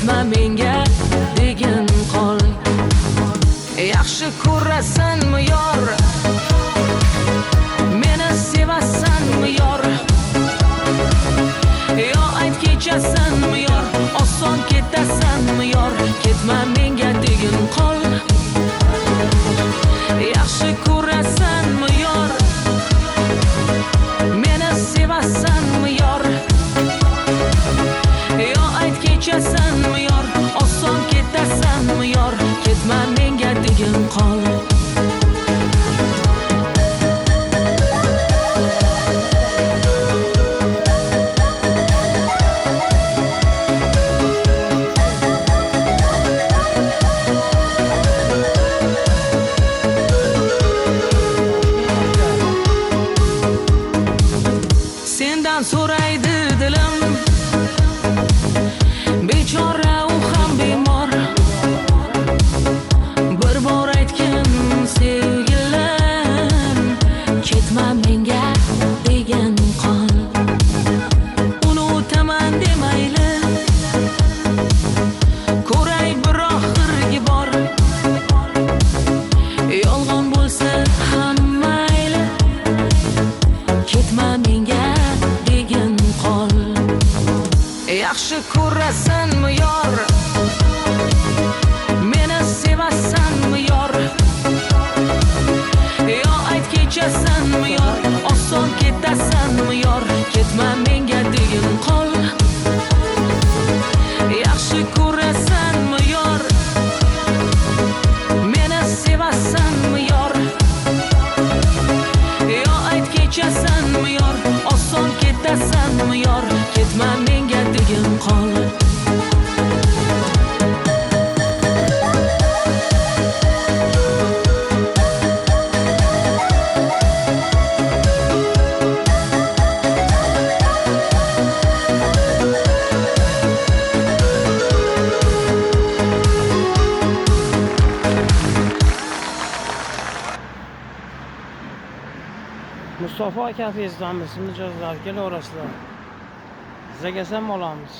ketma menga degin qol. Yaxshi ko'rasanmi yor, meni sevasanmi yor, yo ayt kechasanmi yor, oson ketasanmi yor, ketma menga degin qol. Yaxshi ko'rasanmi yor, meni sevasanmi yor, yo ayt kechasanmi yor, oson ketasanmi yor, ketma menga degin qol. Sendan so'raydi dilim, bechora u ham bemor. Bir bor aytgin sevgilim, ketma menga degan qol. Unutaman demayli, ko'ray bir oxirgi bor. Yolg'on bo'lsa ham mayli, ketma menga degin qol. Yaxshi ko'rasanmi yor, meni sevasanmi yor, yo ayt kechasanmi yor, oson ketasanmi yor, ketma menga degin qol. Yaxshi ko'rasanmi yor, meni sevasanmi yor, yo ayt kechasanmi yor, oson ketasanmi yor, ketma menga degin qol. Mustafa aka fezdamiz mijozlar kelaverasizlar. Sizga ham olamiz.